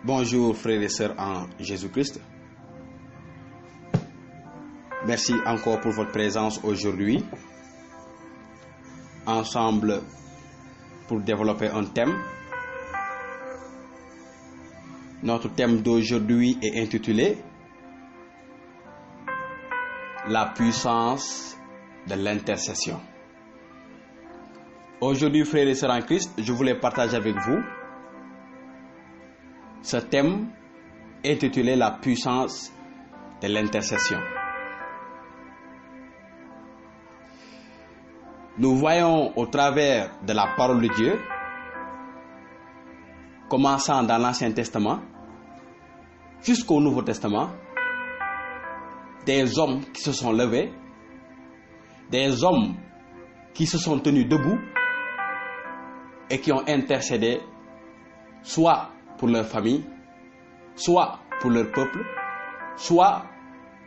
Bonjour frères et sœurs en Jésus-Christ. Merci encore pour votre présence aujourd'hui. Ensemble pour développer un thème. Notre thème d'aujourd'hui est intitulé La puissance de l'intercession. Aujourd'hui, frères et sœurs en Christ, je voulais partager avec vous ce thème intitulé La puissance de l'intercession. Nous voyons au travers de la parole de Dieu, commençant dans l'Ancien Testament jusqu'au Nouveau Testament, des hommes qui se sont levés, des hommes qui se sont tenus debout et qui ont intercédé soit pour leur famille, soit pour leur peuple, soit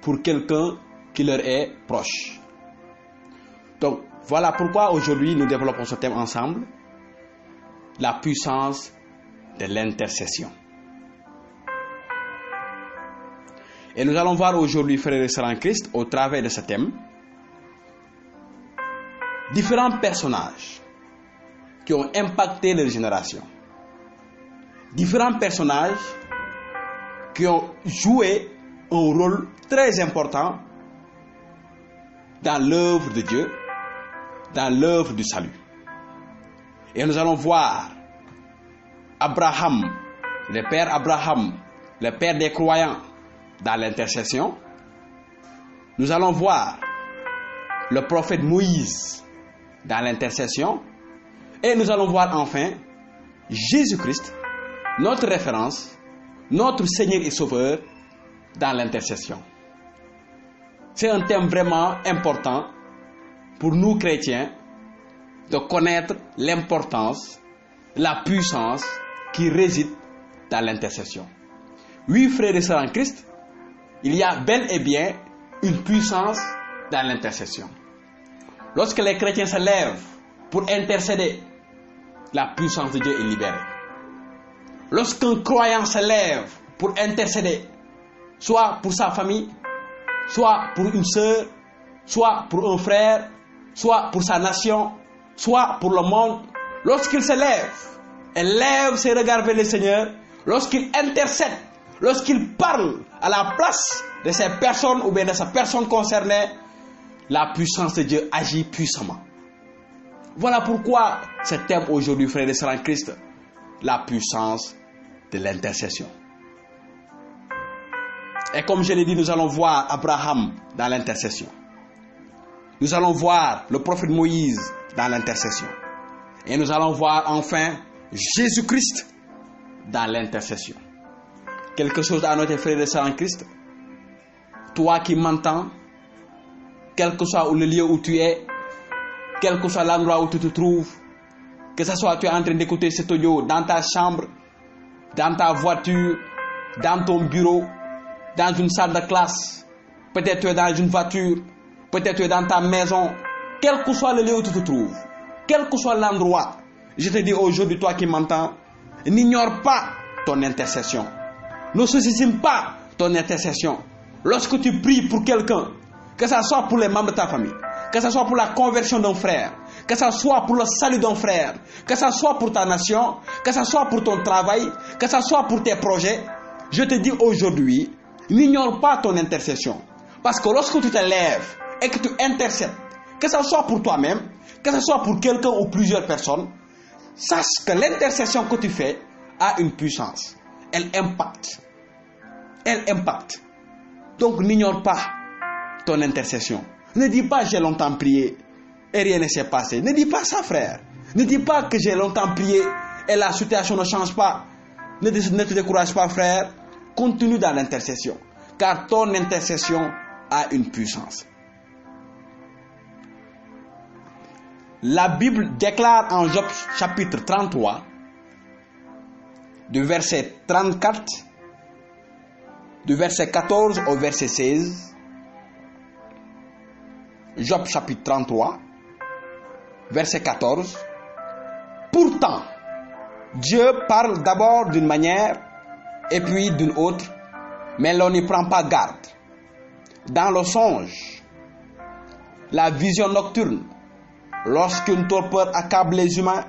pour quelqu'un qui leur est proche. Donc, voilà pourquoi aujourd'hui nous développons ce thème ensemble, la puissance de l'intercession. Et nous allons voir aujourd'hui, frères et sœurs en Christ, au travers de ce thème, différents personnages qui ont impacté leur génération. Différents personnages qui ont joué un rôle très important dans l'œuvre de Dieu, dans l'œuvre du salut. Et nous allons voir Abraham, le père Abraham, le père des croyants, dans l'intercession. Nous allons voir le prophète Moïse dans l'intercession. Et nous allons voir enfin Jésus-Christ, notre référence, notre Seigneur et Sauveur, dans l'intercession. C'est un thème vraiment important pour nous chrétiens de connaître l'importance, la puissance qui réside dans l'intercession. Oui, frères et sœurs en Christ, il y a bel et bien une puissance dans l'intercession. Lorsque les chrétiens se lèvent pour intercéder, la puissance de Dieu est libérée. Lorsqu'un croyant se lève pour intercéder, soit pour sa famille, soit pour une sœur, soit pour un frère, soit pour sa nation, soit pour le monde, lorsqu'il se lève et lève ses regards vers le Seigneur, lorsqu'il intercède, lorsqu'il parle à la place de ces personnes ou bien de sa personne concernée, la puissance de Dieu agit puissamment. Voilà pourquoi ce thème aujourd'hui, frères et sœurs en Christ, la puissance de l'intercession. Et comme je l'ai dit, nous allons voir Abraham dans l'intercession. Nous allons voir le prophète Moïse dans l'intercession. Et nous allons voir enfin Jésus-Christ dans l'intercession. Quelque chose à noter, frères et sœurs en Christ. Toi qui m'entends, quel que soit le lieu où tu es, quel que soit l'endroit où tu te trouves, que ce soit tu es en train d'écouter cet audio dans ta chambre, dans ta voiture, dans ton bureau, dans une salle de classe, peut-être tu es dans une voiture, peut-être tu es dans ta maison, quel que soit le lieu où tu te trouves, quel que soit l'endroit, je te dis aujourd'hui, toi qui m'entends, n'ignore pas ton intercession. Ne sous-estime pas ton intercession. Lorsque tu pries pour quelqu'un, que ce soit pour les membres de ta famille, que ce soit pour la conversion d'un frère, que ce soit pour le salut d'un frère, que ce soit pour ta nation, que ce soit pour ton travail, que ce soit pour tes projets, je te dis aujourd'hui, n'ignore pas ton intercession. Parce que lorsque tu te lèves et que tu intercèdes, que ce soit pour toi-même, que ce soit pour quelqu'un ou plusieurs personnes, sache que l'intercession que tu fais a une puissance. Elle impacte. Elle impacte. Donc n'ignore pas ton intercession. Ne dis pas j'ai longtemps prié et rien ne s'est passé. Ne dis pas ça, frère. Ne dis pas que j'ai longtemps prié et la situation ne change pas. Ne te décourage pas, frère. Continue dans l'intercession. Car ton intercession a une puissance. La Bible déclare en Job chapitre 33, du verset 34, du verset 14 au verset 16, Job chapitre 33, verset 14. Pourtant, Dieu parle d'abord d'une manière et puis d'une autre, mais l'on n'y prend pas garde. Dans le songe, la vision nocturne, lorsqu'une torpeur accable les humains,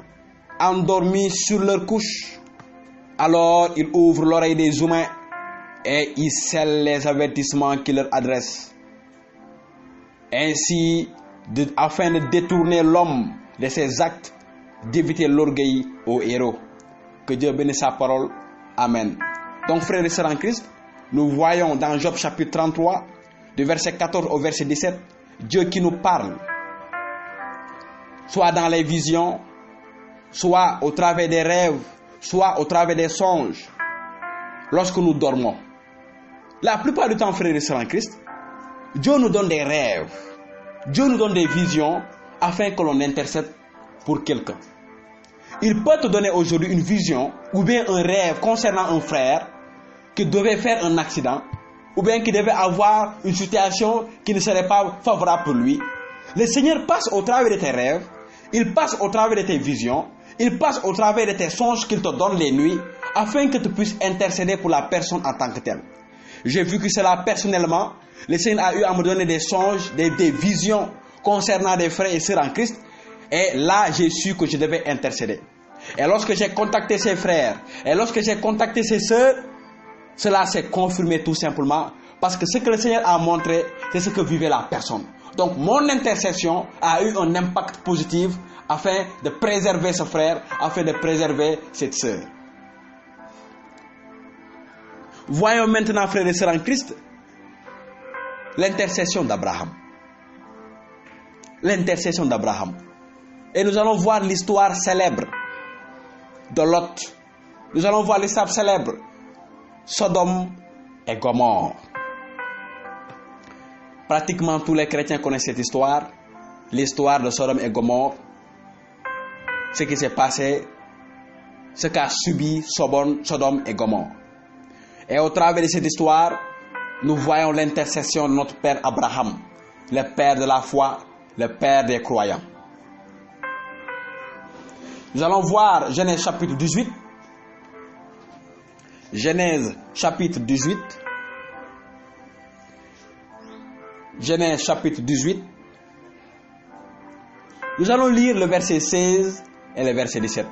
endormis sur leur couche, alors ils ouvrent l'oreille des humains et ils scellent les avertissements qu'ils leur adressent. Ainsi, afin de détourner l'homme de ses actes, d'éviter l'orgueil au héros. Que Dieu bénisse sa parole. Amen. Donc, frères et sœurs en Christ, nous voyons dans Job chapitre 33, du verset 14 au verset 17, Dieu qui nous parle, soit dans les visions, soit au travers des rêves, soit au travers des songes, lorsque nous dormons. La plupart du temps, frères et sœurs en Christ, Dieu nous donne des rêves, Dieu nous donne des visions afin que l'on intercède pour quelqu'un. Il peut te donner aujourd'hui une vision ou bien un rêve concernant un frère qui devait faire un accident ou bien qui devait avoir une situation qui ne serait pas favorable pour lui. Le Seigneur passe au travers de tes rêves, il passe au travers de tes visions, il passe au travers de tes songes qu'il te donne les nuits afin que tu puisses intercéder pour la personne en tant que telle. J'ai vu que cela personnellement, le Seigneur a eu à me donner des songes, des visions concernant des frères et sœurs en Christ. Et là, j'ai su que je devais intercéder. Et lorsque j'ai contacté ces frères, et lorsque j'ai contacté ces sœurs, cela s'est confirmé tout simplement. Parce que ce que le Seigneur a montré, c'est ce que vivait la personne. Donc, mon intercession a eu un impact positif afin de préserver ce frère, afin de préserver cette sœur. Voyons maintenant, frères et sœurs en Christ, l'intercession d'Abraham. L'intercession d'Abraham. Et nous allons voir l'histoire célèbre de Lot. Nous allons voir l'histoire célèbre Sodome et Gomorrhe. Pratiquement tous les chrétiens connaissent cette histoire. L'histoire de Sodome et Gomorrhe. Ce qui s'est passé, ce qu'a subi Sodome et Gomorrhe. Et au travers de cette histoire, nous voyons l'intercession de notre Père Abraham, le Père de la foi, le Père des croyants. Nous allons voir Genèse chapitre 18. Genèse chapitre 18. Genèse chapitre 18. Nous allons lire le verset 16 et le verset 17.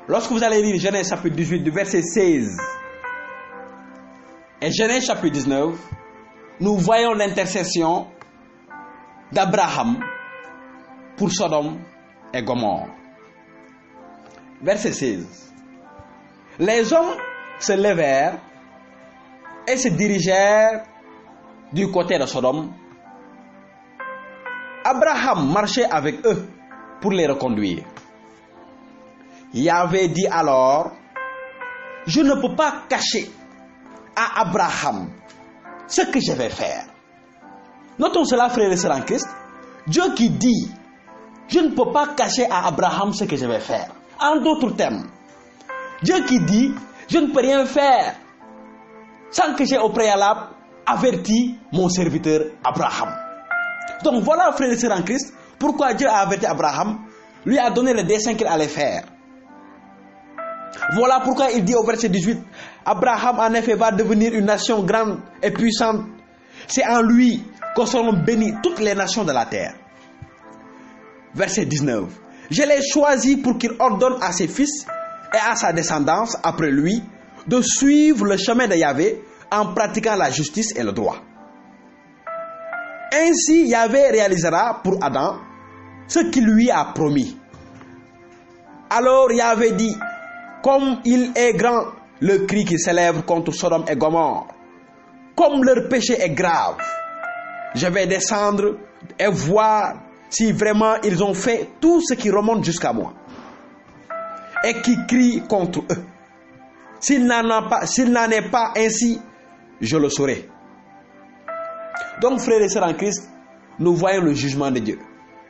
Lorsque vous allez lire Genèse chapitre 18 du verset 16 et Genèse chapitre 19, nous voyons l'intercession d'Abraham pour Sodome et Gomorrhe. Verset 16. Les hommes se levèrent et se dirigèrent du côté de Sodome. Abraham marchait avec eux pour les reconduire. Yahvé dit alors, je ne peux pas cacher à Abraham ce que je vais faire. Notons cela, frères et sœurs en Christ. Dieu qui dit, je ne peux pas cacher à Abraham ce que je vais faire. En d'autres termes, Dieu qui dit, je ne peux rien faire sans que j'ai au préalable averti mon serviteur Abraham. Donc voilà, frères et sœurs en Christ, pourquoi Dieu a averti Abraham, lui a donné le dessein qu'il allait faire. Voilà pourquoi il dit au verset 18, Abraham en effet va devenir une nation grande et puissante. C'est en lui que seront bénies toutes les nations de la terre. Verset 19. Je l'ai choisi pour qu'il ordonne à ses fils et à sa descendance après lui de suivre le chemin de Yahvé en pratiquant la justice et le droit. Ainsi Yahvé réalisera pour Adam ce qu'il lui a promis. Alors Yahvé dit, comme il est grand le cri qui s'élève contre Sodome et Gomorrhe, comme leur péché est grave, je vais descendre et voir si vraiment ils ont fait tout ce qui remonte jusqu'à moi et qui crie contre eux. S'il n'en est pas ainsi, je le saurai. Donc, frères et sœurs en Christ, nous voyons le jugement de Dieu.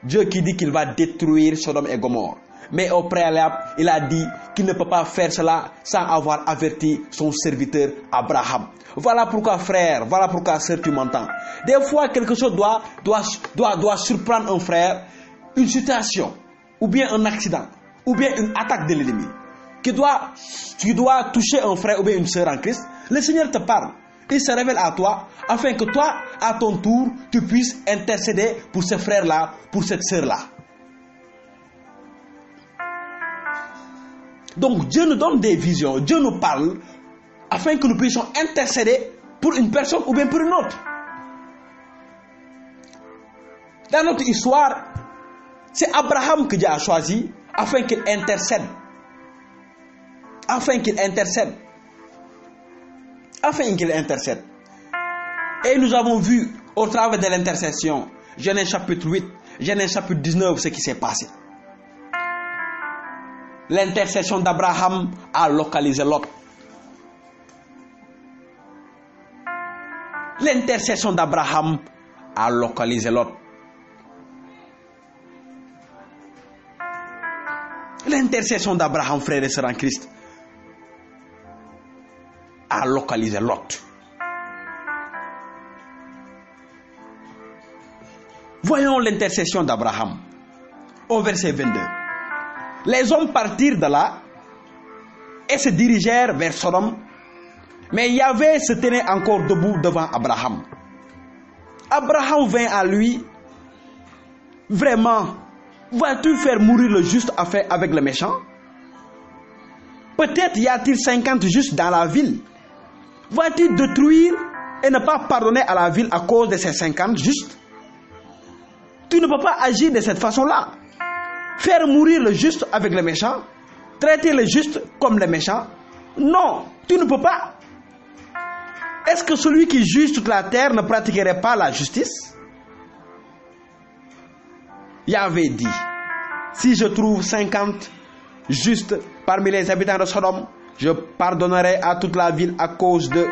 Dieu qui dit qu'il va détruire Sodome et Gomorrhe. Mais au préalable, il a dit qu'il ne peut pas faire cela sans avoir averti son serviteur Abraham. Voilà pourquoi, frère, voilà pourquoi, sœur, tu m'entends. Des fois, quelque chose doit surprendre un frère, une situation, ou bien un accident, ou bien une attaque de l'ennemi. qui doit toucher un frère ou bien une sœur en Christ, le Seigneur te parle. Il se révèle à toi afin que toi, à ton tour, tu puisses intercéder pour ce frère-là, pour cette sœur-là. Donc Dieu nous donne des visions, Dieu nous parle afin que nous puissions intercéder pour une personne ou bien pour une autre. Dans notre histoire, c'est Abraham que Dieu a choisi afin qu'il intercède. Afin qu'il intercède. Et nous avons vu au travers de l'intercession, Genèse chapitre 8, Genèse chapitre 19, ce qui s'est passé. L'intercession d'Abraham a localisé Lot. L'intercession d'Abraham a localisé Lot. L'intercession d'Abraham, frère et sœur en Christ, a localisé Lot. Voyons l'intercession d'Abraham au verset 22. Les hommes partirent de là et se dirigèrent vers Sodome, mais Yahvé se tenait encore debout devant Abraham. Abraham vint à lui. Vraiment, vas-tu faire mourir le juste avec le méchant? Peut-être y a-t-il 50 justes dans la ville. Vas-tu détruire et ne pas pardonner à la ville à cause de ces 50 justes? Tu ne peux pas agir de cette façon-là. Faire mourir le juste avec le méchant, traiter le juste comme le méchant. Non, tu ne peux pas. Est-ce que celui qui juge toute la terre ne pratiquerait pas la justice? Yahvé dit, si je trouve 50 justes parmi les habitants de Sodome, je pardonnerai à toute la ville à cause de...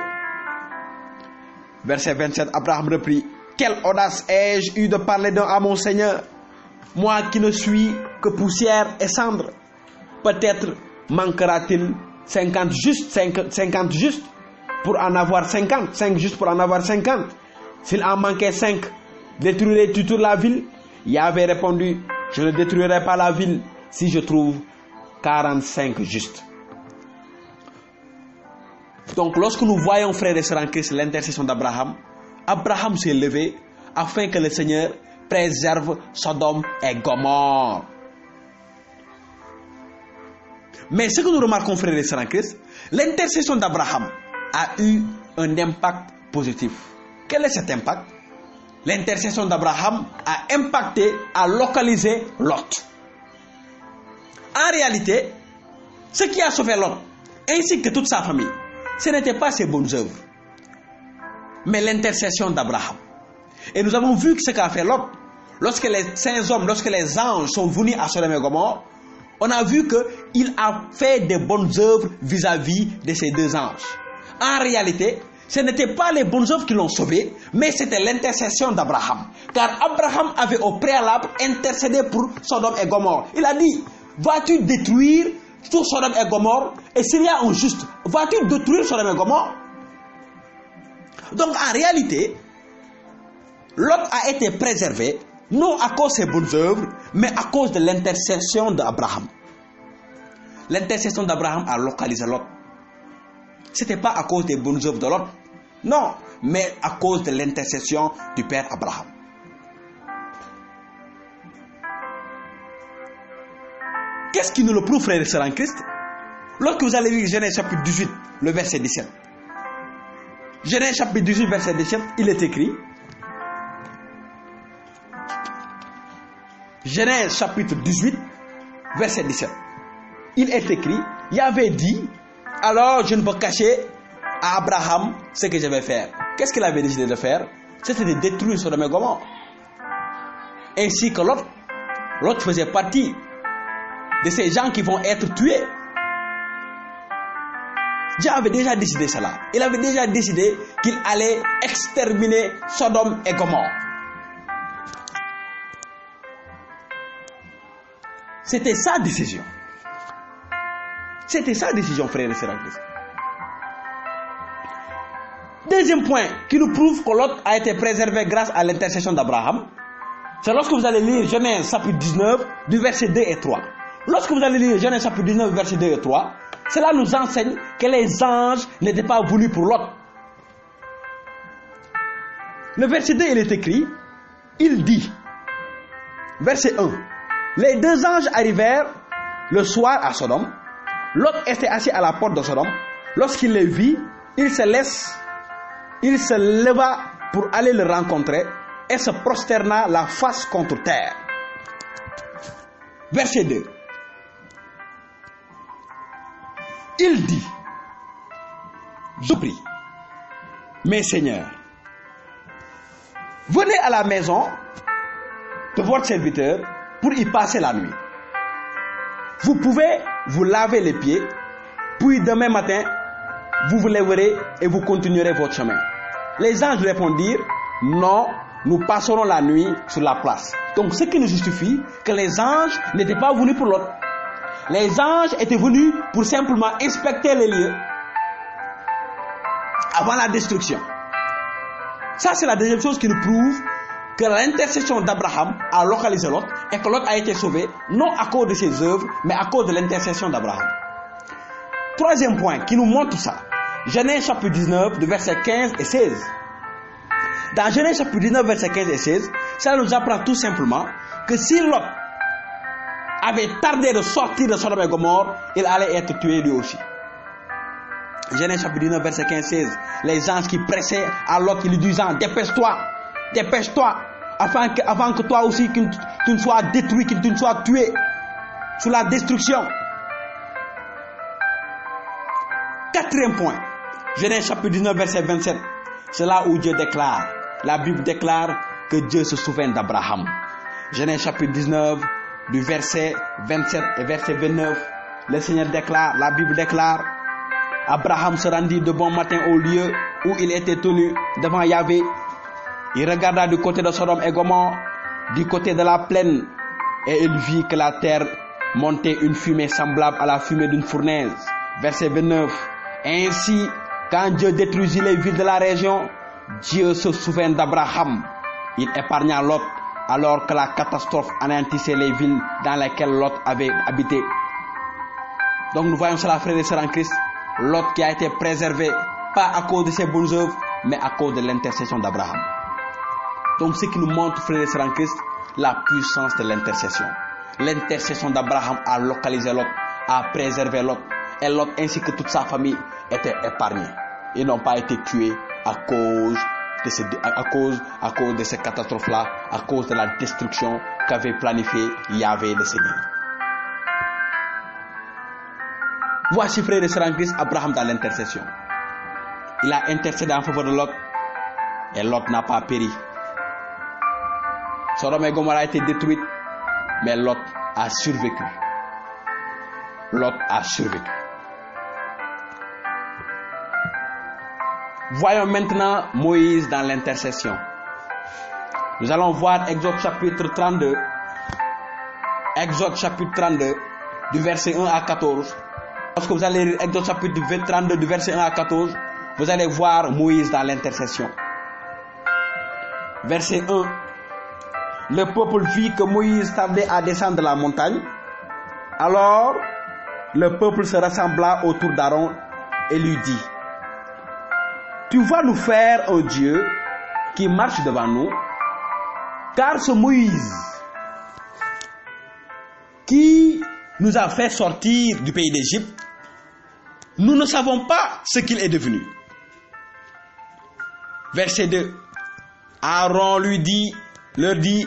Verset 27, Abraham reprit, quelle audace ai-je eu de parler à mon Seigneur, moi qui ne suis que poussière et cendre. Peut-être manquera-t-il 50 justes pour en avoir 50, 5 justes pour en avoir 50. S'il en manquait 5, détruirais-tu toute la ville? Il avait répondu, je ne détruirai pas la ville si je trouve 45 justes. Donc lorsque nous voyons, frères et sœurs en Christ, l'intercession d'Abraham, Abraham s'est levé afin que le Seigneur préserve Sodome et Gomorrhe. Mais ce que nous remarquons, frères et sœurs en Christ, l'intercession d'Abraham a eu un impact positif. Quel est cet impact? L'intercession d'Abraham a impacté, a localisé Lot. En réalité, ce qui a sauvé Lot, ainsi que toute sa famille, ce n'était pas ses bonnes œuvres, mais l'intercession d'Abraham. Et nous avons vu ce qu'a fait Lot. Lorsque les saints hommes, lorsque les anges sont venus à Sodome et Gomorrhe, on a vu qu'il a fait des bonnes œuvres vis-à-vis de ces deux anges. En réalité, ce n'était pas les bonnes œuvres qui l'ont sauvé, mais c'était l'intercession d'Abraham. Car Abraham avait au préalable intercédé pour Sodome et Gomorrhe. Il a dit, vas-tu détruire tout Sodome et Gomorrhe? Et s'il y a un juste, vas-tu détruire Sodome et Gomorrhe? Donc en réalité, Lot a été préservé, non à cause de ses bonnes œuvres, mais à cause de l'intercession d'Abraham. L'intercession d'Abraham a localisé Lot. Ce n'était pas à cause des bonnes œuvres de Lot, non, mais à cause de l'intercession du Père Abraham. Qu'est-ce qui nous le prouve, frères et sœurs en Christ? Lorsque vous allez lire Genèse chapitre 18, le verset 17. Genèse chapitre 18, verset 17, il est écrit. Genèse chapitre 18, verset 17. Il est écrit, Yahvé dit, alors je ne peux cacher à Abraham ce que je vais faire. Qu'est-ce qu'il avait décidé de faire? C'était de détruire Sodome et Gomorrhe. Ainsi que Lot. Lot faisait partie de ces gens qui vont être tués. Dieu avait déjà décidé cela. Il avait déjà décidé qu'il allait exterminer Sodome et Gomorrhe. C'était sa décision. C'était sa décision, frères et sœurs en Christ. Deuxième point qui nous prouve que Lot a été préservé grâce à l'intercession d'Abraham, c'est lorsque vous allez lire Genèse chapitre 19, du verset 2 et 3. Lorsque vous allez lire Genèse chapitre 19, verset 2 et 3, cela nous enseigne que les anges n'étaient pas venus pour Lot. Le verset 2, il est écrit, il dit, verset 1, les deux anges arrivèrent le soir à Sodome. Lot était assis à la porte de Sodome. Lorsqu'il les vit, il se leva pour aller le rencontrer et se prosterna la face contre terre. Verset 2. Il dit, je prie, mes seigneurs, venez à la maison de votre serviteur pour y passer la nuit. Vous pouvez vous laver les pieds, puis demain matin, vous vous lèverez et vous continuerez votre chemin. Les anges répondirent, non, nous passerons la nuit sur la place. Donc ce qui nous justifie que les anges n'étaient pas venus pour l'autre. Les anges étaient venus pour simplement inspecter les lieux avant la destruction. Ça, c'est la deuxième chose qui nous prouve que l'intercession d'Abraham a localisé Lot et que Lot a été sauvé, non à cause de ses œuvres, mais à cause de l'intercession d'Abraham. Troisième point qui nous montre ça, Genèse chapitre 19, de versets 15 et 16. Dans Genèse chapitre 19, versets 15 et 16, ça nous apprend tout simplement que si Lot avait tardé de sortir de Sodome et Gomorrhe, il allait être tué lui aussi. Genèse chapitre 19, verset 15-16. Les anges qui pressaient à Lot, qui lui disant, dépêche-toi, avant que toi aussi tu ne sois détruit, que tu ne sois tué sous la destruction. Quatrième point, Genèse chapitre 19, verset 27. C'est là où Dieu déclare, la Bible déclare que Dieu se souvient d'Abraham. Genèse chapitre 19, du verset 27 et verset 29, le Seigneur déclare, la Bible déclare, Abraham se rendit de bon matin au lieu où il était tenu devant Yahvé. Il regarda du côté de Sodome et Gomorrhe, du côté de la plaine, et il vit que la terre montait une fumée semblable à la fumée d'une fournaise. Verset 29. Ainsi, quand Dieu détruisit les villes de la région, Dieu se souvint d'Abraham. Il épargna Lot alors que la catastrophe anéantissait les villes dans lesquelles Lot avait habité. Donc nous voyons cela, frères et sœurs en Christ. Lot qui a été préservé, pas à cause de ses bonnes œuvres, mais à cause de l'intercession d'Abraham. Donc ce qui nous montre, frères et sœurs en Christ, la puissance de l'intercession. L'intercession d'Abraham a localisé Lot, a préservé Lot, et Lot ainsi que toute sa famille étaient épargnés. Ils n'ont pas été tués à cause de ces catastrophes-là, à cause de la destruction qu'avait planifié Yahvé le Seigneur. Voici, frères et sœurs en Christ, Abraham dans l'intercession. Il a intercédé en faveur de Lot et Lot n'a pas péri. Sodome et Gomorrhe a été détruite, mais Lot a survécu. Lot a survécu. Voyons maintenant Moïse dans l'intercession. Nous allons voir Exode chapitre 32. Exode chapitre 32, du verset 1 à 14. Lorsque vous allez lire Exode chapitre 32, du verset 1 à 14, vous allez voir Moïse dans l'intercession. Verset 1. Le peuple vit que Moïse tardait à descendre de la montagne. Alors, le peuple se rassembla autour d'Aaron et lui dit, tu vas nous faire un Dieu qui marche devant nous, car ce Moïse qui nous a fait sortir du pays d'Égypte, nous ne savons pas ce qu'il est devenu. Verset 2. Aaron leur dit,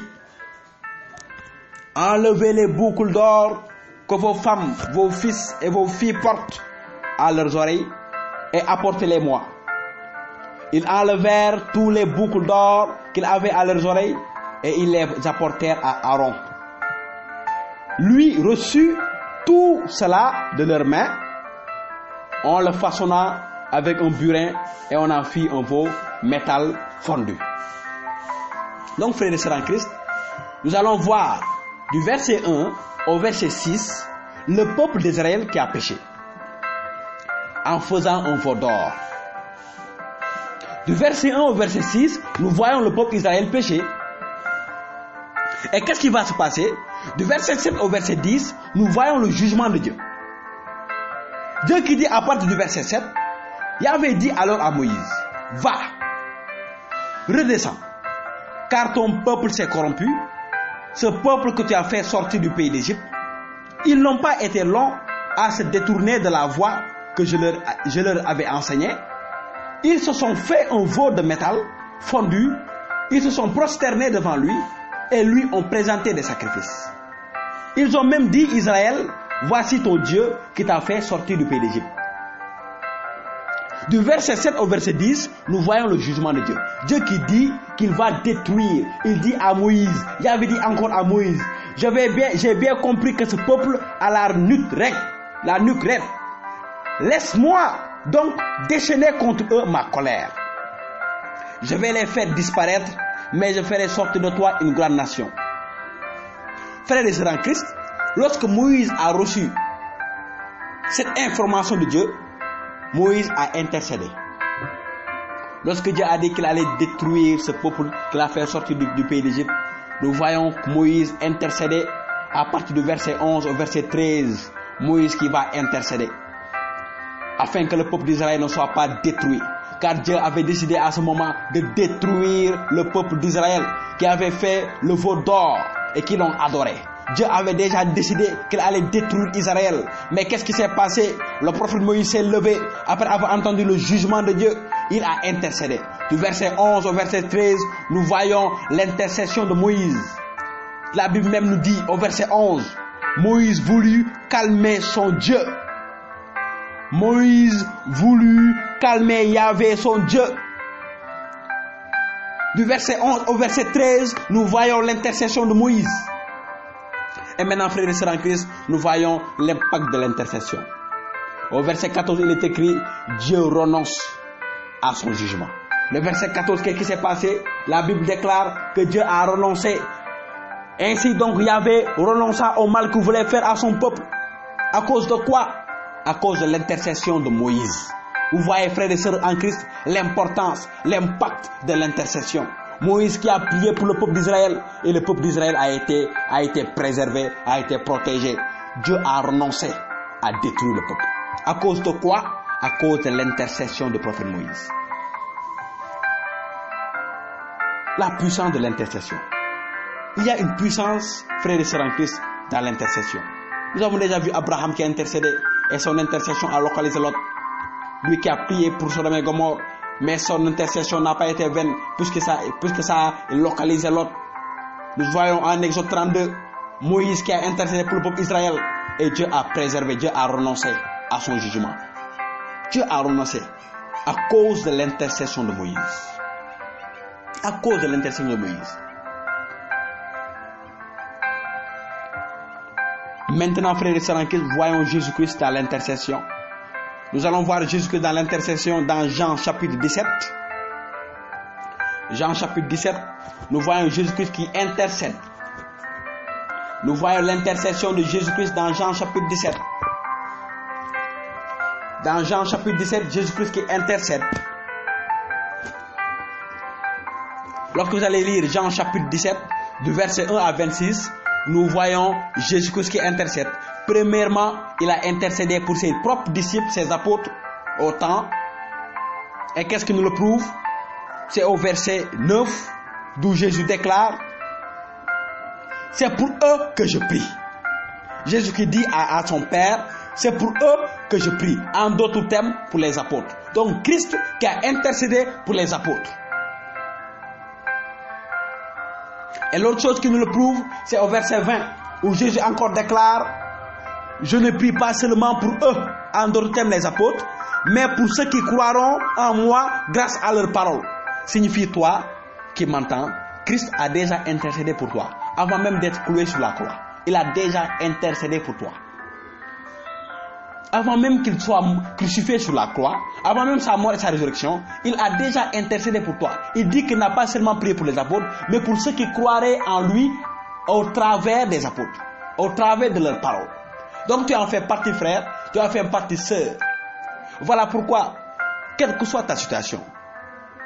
enlevez les boucles d'or que vos femmes, vos fils et vos filles portent à leurs oreilles et apportez-les-moi. Ils enlevèrent tous les boucles d'or qu'ils avaient à leurs oreilles et ils les apportèrent à Aaron. Lui reçut tout cela de leurs mains. On le façonna avec un burin et on en fit un veau métal fondu. Donc, frères et sœurs en Christ, nous allons voir du verset 1 au verset 6 le peuple d'Israël qui a péché en faisant un veau d'or. Du verset 1 au verset 6, nous voyons le peuple d'Israël pécher. Et qu'est-ce qui va se passer? Du verset 7 au verset 10, nous voyons le jugement de Dieu. Dieu qui dit à partir du verset 7, Yahvé dit alors à Moïse, va, redescends, car ton peuple s'est corrompu, ce peuple que tu as fait sortir du pays d'Égypte, ils n'ont pas été longs à se détourner de la voie que je leur avais enseignée. Ils se sont fait un veau de métal fondu, ils se sont prosternés devant lui et lui ont présenté des sacrifices. Ils ont même dit, Israël, voici ton Dieu qui t'a fait sortir du pays d'Égypte. Du verset 7 au verset 10, nous voyons le jugement de Dieu. Dieu qui dit qu'il va détruire. Il dit à Moïse, il avait dit encore à Moïse, j'ai bien compris que ce peuple a la nuque raide. Laisse-moi donc déchaîner contre eux ma colère. Je vais les faire disparaître, mais je ferai sortir de toi une grande nation. Frères et sœurs en Christ, lorsque Moïse a reçu cette information de Dieu, Moïse a intercédé. Lorsque Dieu a dit qu'il allait détruire ce peuple qu'il a fait sortir du pays d'Égypte, nous voyons Moïse intercéder à partir du verset 11 au verset 13. Moïse qui va intercéder afin que le peuple d'Israël ne soit pas détruit. Car Dieu avait décidé à ce moment de détruire le peuple d'Israël qui avait fait le veau d'or et qui l'ont adoré. Dieu avait déjà décidé qu'il allait détruire Israël. Mais qu'est-ce qui s'est passé? Le prophète Moïse s'est levé après avoir entendu le jugement de Dieu. Il a intercédé. Du verset 11 au verset 13, nous voyons l'intercession de Moïse. La Bible même nous dit au verset 11, Moïse voulut calmer son Dieu. Moïse voulut calmer Yahvé son Dieu. Du verset 11 au verset 13, nous voyons l'intercession de Moïse. Et maintenant, frères et sœurs en Christ, nous voyons l'impact de l'intercession. Au verset 14, il est écrit, Dieu renonce à son jugement. Le verset 14, qu'est-ce qui s'est passé? La Bible déclare que Dieu a renoncé. Ainsi donc, Yahvé renonça au mal qu'il voulait faire à son peuple. À cause de quoi? À cause de l'intercession de Moïse. Vous voyez, frères et sœurs en Christ, l'importance, l'impact de l'intercession. Moïse qui a prié pour le peuple d'Israël et le peuple d'Israël a été préservé, a été protégé. Dieu a renoncé à détruire le peuple. À cause de quoi? À cause de l'intercession du prophète Moïse. La puissance de l'intercession. Il y a une puissance, frères et sœurs en Christ, dans l'intercession. Nous avons déjà vu Abraham qui a intercédé et son intercession a localisé Lot. Lui qui a prié pour Sodome et Gomorrhe, mais son intercession n'a pas été vaine puisque ça a localisé Lot. Nous voyons en Exode 32, Moïse qui a intercédé pour le peuple d'Israël et Dieu a préservé, Dieu a renoncé à son jugement. Dieu a renoncé à cause de l'intercession de Moïse. À cause de l'intercession de Moïse. Maintenant, frères et sœurs en Christ, voyons Jésus-Christ dans l'intercession. Nous allons voir Jésus-Christ dans l'intercession dans Jean chapitre 17. Jean chapitre 17, nous voyons Jésus-Christ qui intercède. Nous voyons l'intercession de Jésus-Christ dans Jean chapitre 17. Dans Jean chapitre 17, Jésus-Christ qui intercède. Lorsque vous allez lire Jean chapitre 17, du verset 1 à 26, nous voyons Jésus-Christ qui intercède. Premièrement, il a intercédé pour ses propres disciples, ses apôtres, au temps. Et qu'est-ce qui nous le prouve? C'est au verset 9, d'où Jésus déclare, c'est pour eux que je prie. Jésus qui dit à son Père, c'est pour eux que je prie. En d'autres termes, pour les apôtres. Donc Christ qui a intercédé pour les apôtres. Et l'autre chose qui nous le prouve, c'est au verset 20, où Jésus encore déclare, je ne prie pas seulement pour eux, en d'autres termes les apôtres, mais pour ceux qui croiront en moi grâce à leur parole. Signifie toi qui m'entends, Christ a déjà intercédé pour toi, avant même d'être cloué sur la croix. Il a déjà intercédé pour toi. Avant même qu'il soit crucifié sur la croix, avant même sa mort et sa résurrection, il a déjà intercédé pour toi. Il dit qu'il n'a pas seulement prié pour les apôtres, mais pour ceux qui croiraient en lui au travers des apôtres, au travers de leurs paroles. Donc tu en fais partie, frère, tu en fais partie, sœur. Voilà pourquoi, quelle que soit ta situation,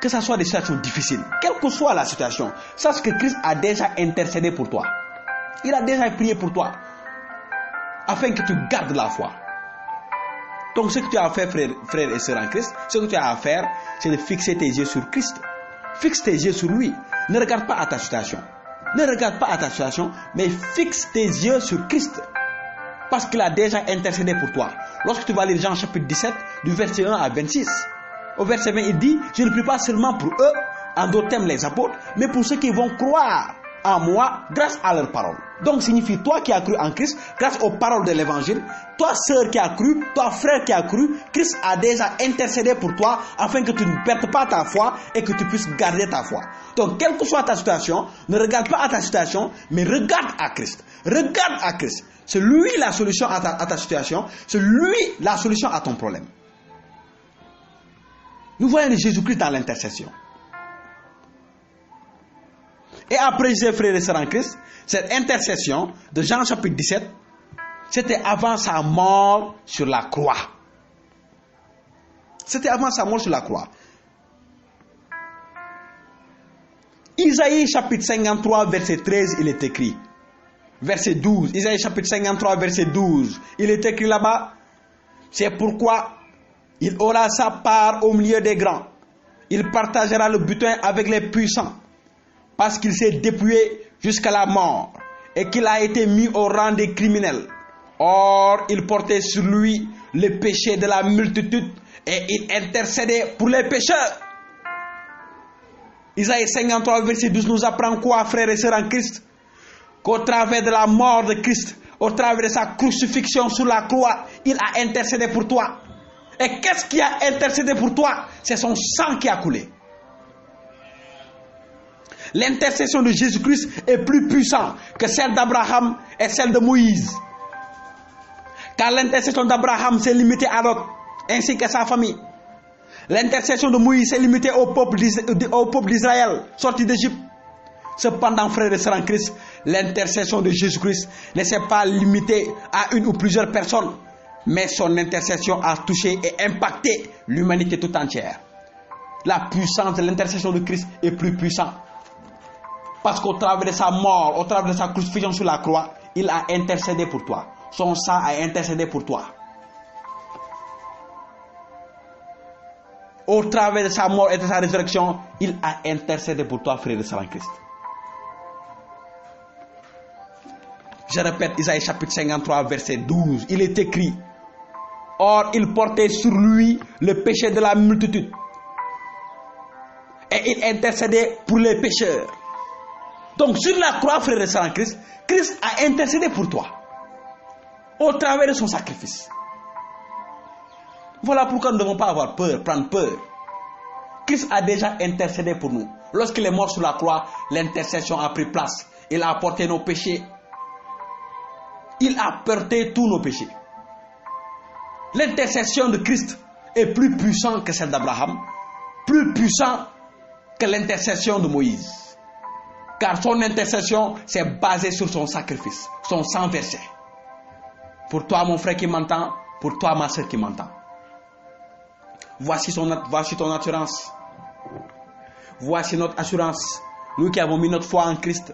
que ce soit des situations difficiles, quelle que soit la situation, sache que Christ a déjà intercédé pour toi. Il a déjà prié pour toi, afin que tu gardes la foi. Donc ce que tu as à faire, frère et sœurs en Christ, ce que tu as à faire, c'est de fixer tes yeux sur Christ. Fixe tes yeux sur lui. Ne regarde pas à ta situation. Ne regarde pas à ta situation, mais fixe tes yeux sur Christ. Parce qu'il a déjà intercédé pour toi. Lorsque tu vas lire Jean chapitre 17, du verset 1 à 26, au verset 20, il dit, je ne prie pas seulement pour eux, en d'autres termes les apôtres, mais pour ceux qui vont croire en moi grâce à leur parole. Donc signifie toi qui as cru en Christ, grâce aux paroles de l'évangile, toi sœur qui as cru, toi frère qui as cru, Christ a déjà intercédé pour toi afin que tu ne perdes pas ta foi et que tu puisses garder ta foi. Donc quelle que soit ta situation, ne regarde pas à ta situation, mais regarde à Christ. Regarde à Christ. C'est lui la solution à ta situation, c'est lui la solution à ton problème. Nous voyons Jésus-Christ dans l'intercession. Et après, ses frères et sœurs en Christ, cette intercession de Jean chapitre 17, c'était avant sa mort sur la croix. C'était avant sa mort sur la croix. Isaïe chapitre 53, verset 13, il est écrit. Verset 12. Isaïe chapitre 53, verset 12. Il est écrit là-bas. C'est pourquoi il aura sa part au milieu des grands. Il partagera le butin avec les puissants. Parce qu'il s'est dépouillé jusqu'à la mort et qu'il a été mis au rang des criminels. Or, il portait sur lui le péché de la multitude et il intercédait pour les pécheurs. Isaïe 53, verset 12 nous apprend quoi, frères et sœurs en Christ? Qu'au travers de la mort de Christ, au travers de sa crucifixion sur la croix, il a intercédé pour toi. Et qu'est-ce qui a intercédé pour toi? C'est son sang qui a coulé. L'intercession de Jésus-Christ est plus puissante que celle d'Abraham et celle de Moïse. Car l'intercession d'Abraham s'est limitée à Lot, ainsi que sa famille. L'intercession de Moïse s'est limitée au peuple d'Israël, sorti d'Égypte. Cependant, frères et sœurs en Christ, l'intercession de Jésus-Christ ne s'est pas limitée à une ou plusieurs personnes, mais son intercession a touché et impacté l'humanité tout entière. La puissance de l'intercession de Christ est plus puissante. Parce qu'au travers de sa mort, au travers de sa crucifixion sur la croix, il a intercédé pour toi. Son sang a intercédé pour toi. Au travers de sa mort et de sa résurrection, il a intercédé pour toi, frère et sœur en Christ. Je répète, Isaïe chapitre 53, verset 12. Il est écrit, or il portait sur lui le péché de la multitude. Et il intercédait pour les pécheurs. Donc sur la croix, frère et sœur en Christ, Christ a intercédé pour toi. Au travers de son sacrifice. Voilà pourquoi nous ne devons pas avoir peur, prendre peur. Christ a déjà intercédé pour nous. Lorsqu'il est mort sur la croix, l'intercession a pris place. Il a porté nos péchés. Il a porté tous nos péchés. L'intercession de Christ est plus puissante que celle d'Abraham, plus puissante que l'intercession de Moïse. Car son intercession s'est basée sur son sacrifice, son sang versé. Pour toi, mon frère qui m'entend, pour toi, ma soeur qui m'entend. Voici ton assurance. Voici notre assurance. Nous qui avons mis notre foi en Christ.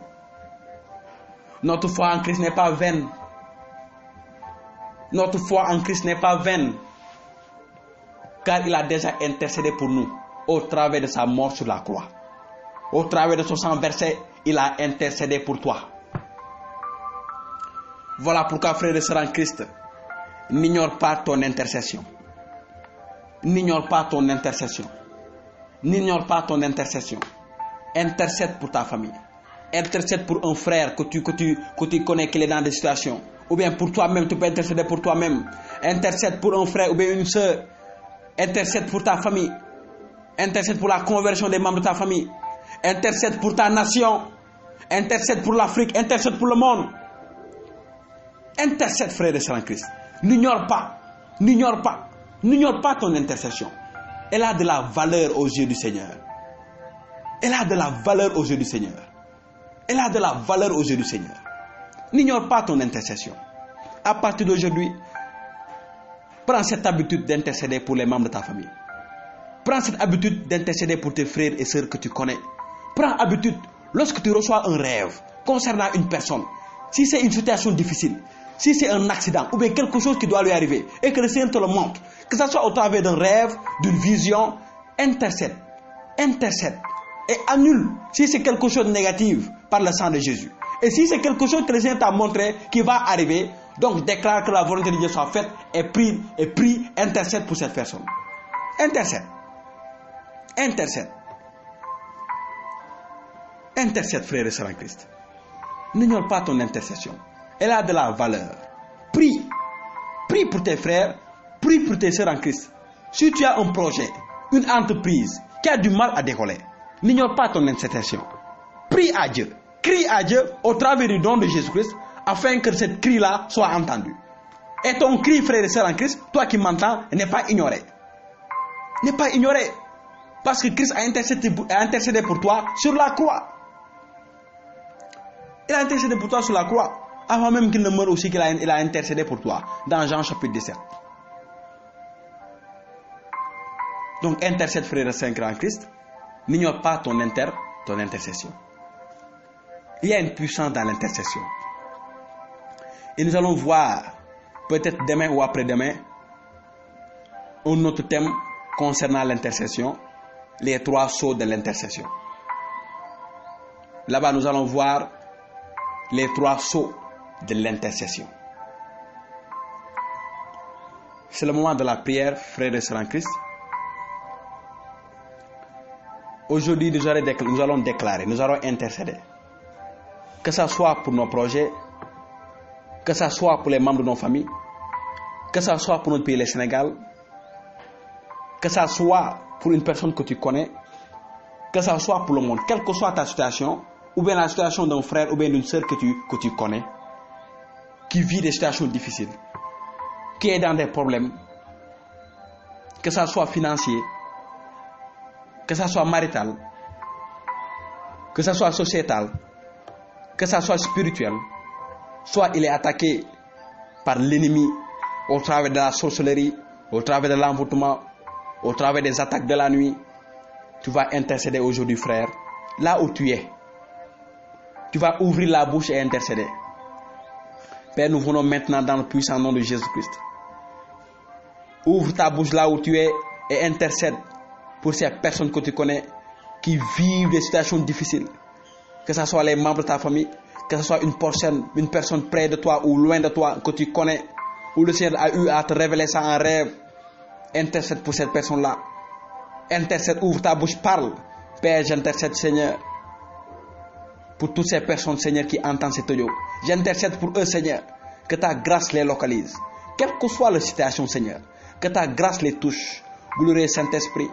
Notre foi en Christ n'est pas vaine. Notre foi en Christ n'est pas vaine. Car il a déjà intercédé pour nous au travers de sa mort sur la croix. Au travers de son sang versé, il a intercédé pour toi. Voilà pourquoi, frère et sœur en Christ, n'ignore pas ton intercession. N'ignore pas ton intercession. N'ignore pas ton intercession. Intercède pour ta famille. Intercède pour un frère que tu connais qu'il est dans des situations. Ou bien pour toi-même, tu peux intercéder pour toi-même. Intercède pour un frère ou bien une soeur. Intercède pour ta famille. Intercède pour la conversion des membres de ta famille. Intercède pour ta nation. Intercède pour l'Afrique. Intercède pour le monde. Intercède, frère et sœur en Christ. N'ignore pas ton intercession. Elle a de la valeur aux yeux du Seigneur. Elle a de la valeur aux yeux du Seigneur. Elle a de la valeur aux yeux du Seigneur. N'ignore pas ton intercession. À partir d'aujourd'hui, prends cette habitude d'intercéder pour les membres de ta famille. Prends cette habitude d'intercéder pour tes frères et sœurs que tu connais. Prends habitude, lorsque tu reçois un rêve concernant une personne, si c'est une situation difficile, si c'est un accident ou bien quelque chose qui doit lui arriver et que le Seigneur te le montre, que ce soit au travers d'un rêve, d'une vision, intercède et annule si c'est quelque chose de négatif par le sang de Jésus. Et si c'est quelque chose que le Seigneur t'a montré qui va arriver, donc déclare que la volonté de Dieu soit faite et prie, intercède pour cette personne. Intercède, frère et sœur en Christ. N'ignore pas ton intercession. Elle a de la valeur. Prie pour tes frères, prie pour tes sœurs en Christ. Si tu as un projet, une entreprise qui a du mal à décoller, n'ignore pas ton intercession. Prie à Dieu, crie à Dieu au travers du don de Jésus-Christ afin que cette cri-là soit entendue. Et ton cri, frère et sœur en Christ, toi qui m'entends, n'est pas ignoré. N'est pas ignoré. Parce que Christ a intercédé pour toi sur la croix. Il a intercédé pour toi sur la croix. Avant même qu'il ne meure aussi, il a intercédé pour toi. Dans Jean chapitre 17. Donc intercède, frère et sœur en Christ. N'ignore pas ton intercession. Il y a une puissance dans l'intercession. Et nous allons voir, peut-être demain ou après-demain, un autre thème concernant l'intercession, les 3 sceaux de l'intercession. Là-bas, nous allons voir les 3 sceaux de l'intercession. C'est le moment de la prière, frères et sœurs en Christ. Aujourd'hui, nous allons déclarer, nous allons intercéder. Que ce soit pour nos projets, que ce soit pour les membres de nos familles, que ce soit pour notre pays, le Sénégal, que ce soit pour une personne que tu connais, que ce soit pour le monde, quelle que soit ta situation, ou bien la situation d'un frère ou bien d'une sœur que tu connais, qui vit des situations difficiles, qui est dans des problèmes, que ce soit financier, que ce soit marital, que ce soit sociétal, que ce soit spirituel, soit il est attaqué par l'ennemi au travers de la sorcellerie, au travers de l'envoûtement, au travers des attaques de la nuit. Tu vas intercéder aujourd'hui, frère, là où tu es. Tu vas ouvrir la bouche et intercéder. Père, nous venons maintenant dans le puissant nom de Jésus-Christ. Ouvre ta bouche là où tu es et intercède pour ces personnes que tu connais qui vivent des situations difficiles. Que ce soit les membres de ta famille, que ce soit une personne près de toi ou loin de toi que tu connais, où le Seigneur a eu à te révéler ça en rêve. Intercède pour cette personne-là. Intercède, ouvre ta bouche, parle. Père, j'intercède, Seigneur, pour toutes ces personnes, Seigneur, qui entendent cet audio. J'intercède pour eux, Seigneur, que ta grâce les localise. Quelle que soit la situation, Seigneur, que ta grâce les touche. Glorieux Saint-Esprit,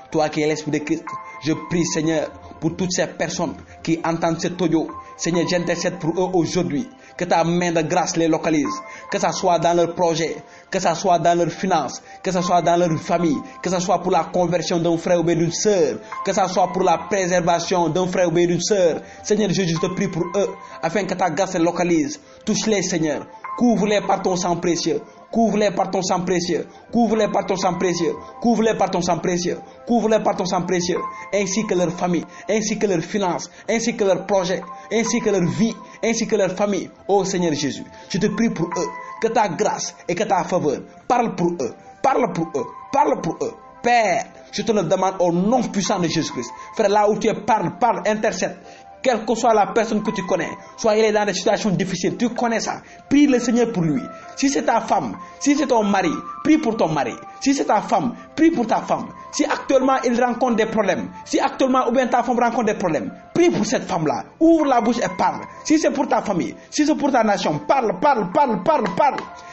toi qui es l'Esprit de Christ, je prie, Seigneur, pour toutes ces personnes qui entendent cet audio. Seigneur, j'intercède pour eux aujourd'hui. Que ta main de grâce les localise. Que ce soit dans leurs projets, que ce soit dans leurs finances, que ce soit dans leur famille, que ce soit pour la conversion d'un frère ou bien d'une sœur, que ce soit pour la préservation d'un frère ou bien d'une sœur. Seigneur Jésus, je te prie pour eux, afin que ta grâce les localise. Touche-les, Seigneur. Couvre-les par ton sang précieux. Couvre-les par ton sang précieux. Couvre-les par ton sang précieux. Couvre-les par ton sang précieux. Couvre-les par ton sang précieux. Ainsi que leur famille, ainsi que leurs finances, ainsi que leurs projets, ainsi que leur vie, ainsi que leur famille. Oh Seigneur Jésus, je te prie pour eux. Que ta grâce et que ta faveur parle pour eux. Parle pour eux. Parle pour eux. Père, je te le demande au nom puissant de Jésus-Christ. Frère, là où tu es, parle, intercède. Quelle que soit la personne que tu connais, soit il est dans des situations difficiles, tu connais ça. Prie le Seigneur pour lui. Si c'est ta femme, si c'est ton mari, prie pour ton mari. Si c'est ta femme, prie pour ta femme. Si actuellement il rencontre des problèmes, si actuellement ou bien ta femme rencontre des problèmes, prie pour cette femme-là. Ouvre la bouche et parle. Si c'est pour ta famille, si c'est pour ta nation, parle.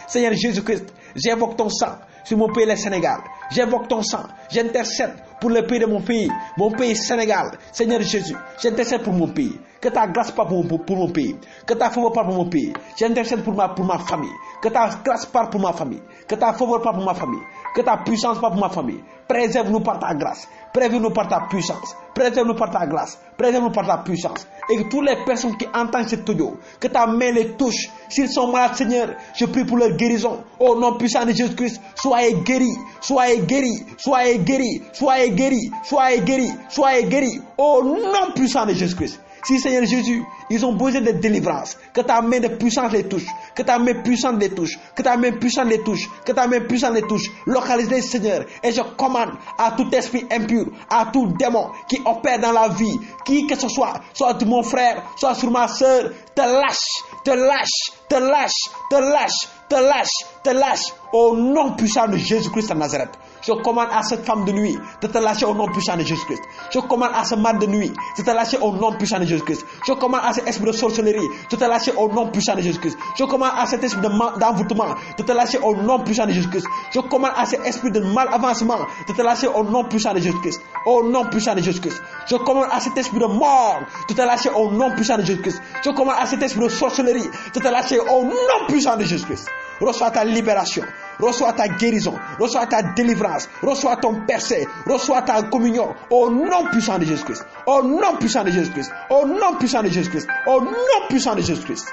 Seigneur Jésus-Christ, j'invoque ton sang sur mon pays, le Sénégal. J'invoque ton sang. J'intercède pour le pays de mon pays Sénégal. Seigneur Jésus, j'intercède pour mon pays. Que ta grâce parle pour mon pays. Que ta faveur parle pour mon pays. J'intercède pour ma famille. Que ta grâce parle pour ma famille. Que ta faveur parle pour ma famille. Que ta puissance parle pour ma famille. Préserve-nous par ta grâce. Préserve-nous par ta puissance. Préserve-nous par ta grâce. Préserve-nous par ta puissance. Et que toutes les personnes qui entendent cet audio, que ta main les touche. S'ils sont malades, Seigneur, je prie pour leur guérison. Au nom puissant de Jésus-Christ, soyez guéris. Soyez guéris. Soyez guéris. Soyez guéris. Soyez guéris. Soyez guéris. Au nom puissant de Jésus-Christ. Si, Seigneur Jésus, ils ont besoin de délivrance, que ta main de puissance les touche, que ta main puissante les touche, que ta main puissante les touche, que ta main puissante les touche. Localise-les, Seigneur, et je commande à tout esprit impur, à tout démon qui opère dans la vie, qui que ce soit de mon frère, soit sur ma soeur, te lâche, te lâche, te lâche, te lâche, te lâche, te lâche, au nom puissant de Jésus-Christ de Nazareth. Je commande à cette femme de nuit de te lâcher au nom puissant de Jésus-Christ. Je commande à ce mari de nuit de te lâcher au nom puissant de Jésus-Christ. Je commande à cet esprit de sorcellerie de te lâcher au nom puissant de Jésus-Christ. Je commande à cet esprit d'envoûtement de te lâcher au nom puissant de Jésus-Christ. Je commande à cet esprit de mal avancement de te lâcher au nom puissant de Jésus-Christ. Au nom puissant de Jésus-Christ. Je commande à cet esprit de mort de te lâcher au nom puissant de Jésus-Christ. Je commande à cet esprit de sorcellerie de te lâcher au nom puissant de Jésus-Christ. Reçois ta libération, reçois ta guérison, reçois ta délivrance, reçois ton percé, reçois ta communion au nom puissant de Jésus-Christ, au nom puissant de Jésus-Christ, au nom puissant de Jésus-Christ, au nom puissant de Jésus-Christ.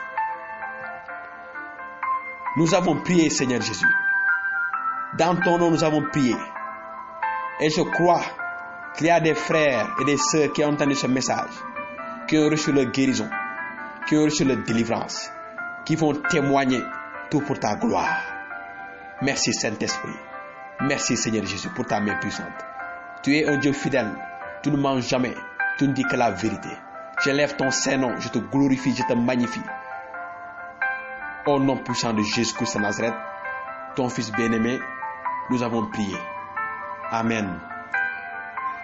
Nous avons prié, Seigneur Jésus. Dans ton nom, nous avons prié. Et je crois qu'il y a des frères et des sœurs qui ont entendu ce message, qui ont reçu leur guérison, qui ont reçu leur délivrance, qui vont témoigner tout pour ta gloire. Merci Saint-Esprit. Merci Seigneur Jésus pour ta main puissante. Tu es un Dieu fidèle. Tu ne mens jamais. Tu ne dis que la vérité. J'élève ton Saint-Nom. Je te glorifie. Je te magnifie. Au nom puissant de Jésus-Christ de Nazareth, ton Fils bien-aimé, nous avons prié. Amen.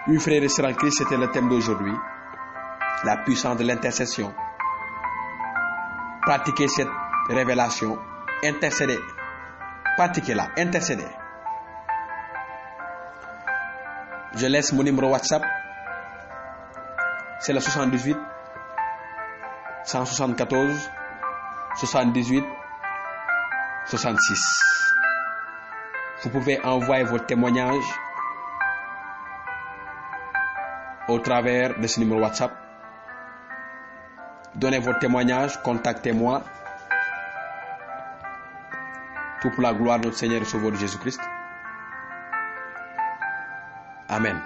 Oui, frères et sœurs en Christ, c'était le thème d'aujourd'hui. La puissance de l'intercession. Pratiquez cette révélation. Intercéder. Pratiquez-la. Intercéder. Je laisse mon numéro WhatsApp. C'est le 78 174 78 66. Vous pouvez envoyer vos témoignages au travers de ce numéro WhatsApp. Donnez vos témoignages, contactez-moi. Tout pour la gloire de notre Seigneur et Sauveur Jésus-Christ. Amen.